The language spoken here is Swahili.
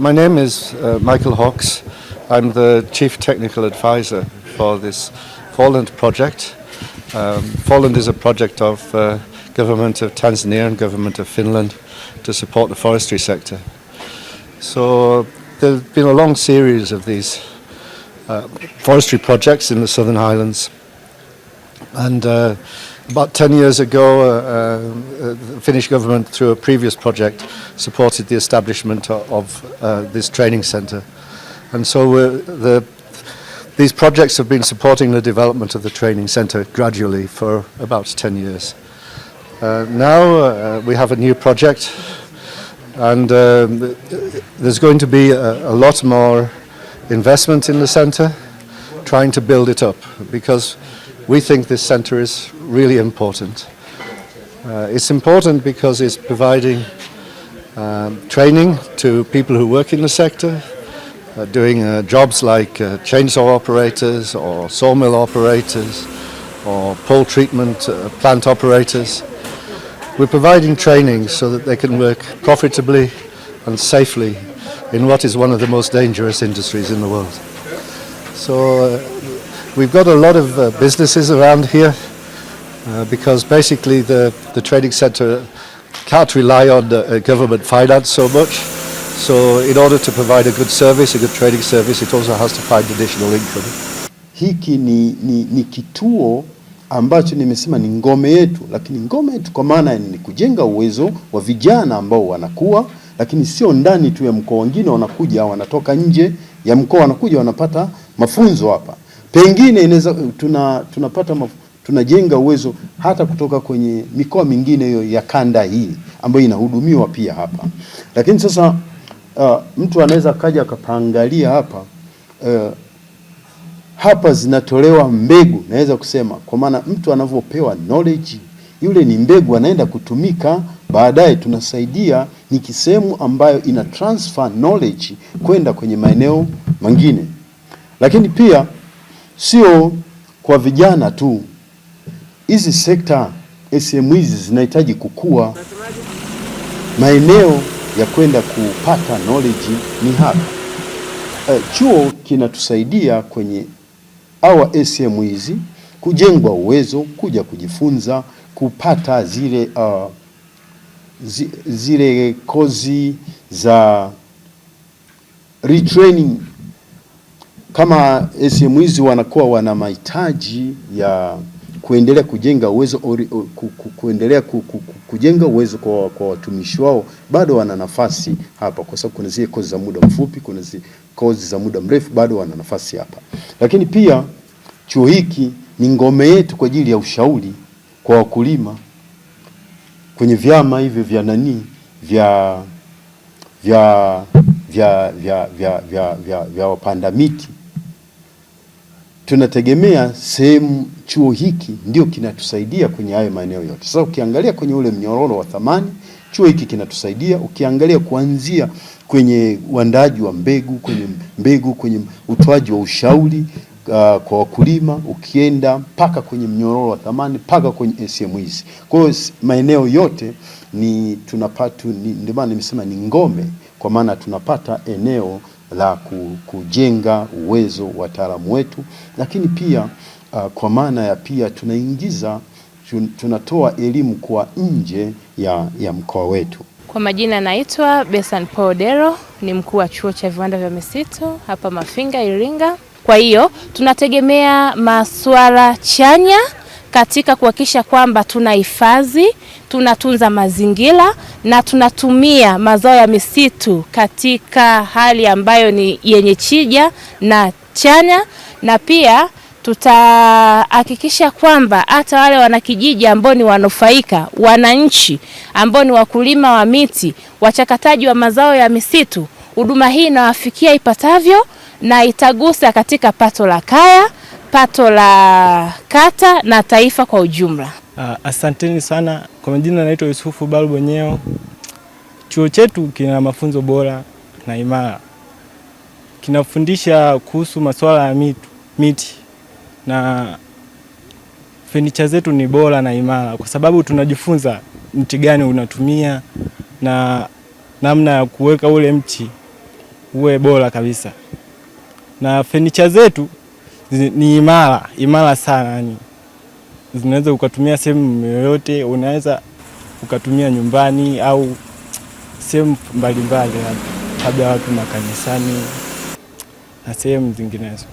My name is Michael Hawks. I'm the Chief Technical Advisor for this Foreland project. Foreland is a project of Government of Tanzania and Government of Finland to support the forestry sector. So there's been a long series of these forestry projects in the Southern Highlands. And about 10 years ago, the Finnish government, through a previous project, supported the establishment of this training centre. And so these projects have been supporting the development of the training centre gradually for about 10 years. Now we have a new project, and there's going to be a lot more investment in the centre, trying to build it up, because we think this centre is really important. It's important because it's providing training to people who work in the sector, doing jobs like chainsaw operators or sawmill operators or pole treatment plant operators. We're providing training so that they can work profitably and safely in what is one of the most dangerous industries in the world. So we've got a lot of businesses around here because basically the training centre can't rely on government finance so much. So in order to provide a good service, a good training service, it also has to find additional income. Hiki ni kituo ambacho nimesema ni ngome yetu, lakini ngome yetu kwa maana ni kujenga uwezo wa vijana ambao wanakuwa, lakini sio ndani tu ya mkoa. Wengine wanakuja, wanatoka nje ya mkoa, wanakuja wanapata mafunzo hapa. Pengine inaweza tunajenga uwezo hata kutoka kwenye mikoa mingine hiyo ya kanda hii ambayo inahudumiwa pia hapa. Lakini sasa mtu anaweza kaja akapangalia hapa hapa zinatolewa mbegu, naweza kusema, kwa maana mtu anavyopewa knowledge, yule ni mbegu anaenda kutumika baadaye. Tunasaidia ni kisehemu ambayo ina transfer knowledge kwenda kwenye maeneo mengine. Lakini pia sio kwa vijana tu, hizi sekta SME hizi zinahitaji kukua. Maeneo ya kwenda kupata knowledge ni hapa. Chuo kinatusaidia kwenye our SME hizi kujengwa uwezo, kuja kujifunza, kupata zile kozi za retraining. Kama SME hizi wanakuwa wana mahitaji ya kuendelea kujenga uwezo, kuendelea kujenga uwezo kwa watumishi wao, bado wana nafasi hapa, kwa sababu kuna zile kozi za muda mfupi, kuna zile kozi za muda mrefu, bado wana nafasi hapa. Lakini pia chuo hiki ni ngome yetu kwa ajili ya ushauri kwa wakulima kwenye vyama hivi vya wapanda miti. Tunategemea sehemu chuo hiki ndio kinatusaidia kwenye hayo maeneo yote. Sasa ukiangalia kwenye ule mnyororo wa thamani, chuo hiki kinatusaidia. Ukiangalia kuanzia kwenye uandaaji wa mbegu, kwenye utoaji wa ushauri kwa wakulima, ukienda mpaka kwenye mnyororo wa thamani, mpaka kwenye SMEs. Kwa hiyo maeneo yote ndio maana nimesema ni ngome, kwa maana tunapata eneo la kujenga uwezo wa wataalamu wetu. Lakini pia kwa maana ya pia tunatoa elimu kwa nje ya mkoa wetu. Kwa majina naitwa Besan Podero, ni mkuu wa chuo cha viwanda vya misitu hapa Mafinga, Iringa. Kwa hiyo tunategemea masuala chanya katika kuhakikisha kwamba tunahifadhi, tunatunza mazingira na tunatumia mazao ya misitu katika hali ambayo ni yenye tija na chanya, na pia tutahakikisha kwamba hata wale wanakijiji ambao ni wanufaika, wananchi ambao ni wakulima wa miti, wachakataji wa mazao ya misitu, huduma hii inawafikia ipatavyo na itagusa katika pato la kaya, pato la kata na taifa kwa ujumla. Asanteni sana. Kwa majina naitwa Yusufu Balbonyeo. Chuo chetu kina mafunzo bora na imara. Kinafundisha kuhusu masuala ya miti na furniture zetu ni bora na imara, kwa sababu tunajifunza mti gani unatumia na namna ya kuweka ule mti uwe bora kabisa, na furniture zetu ni imara sana, yani zinaweza ukatumia sehemu yoyote, unaweza ukatumia nyumbani au sehemu mbalimbali, labda watu makanisani na sehemu zinginezo.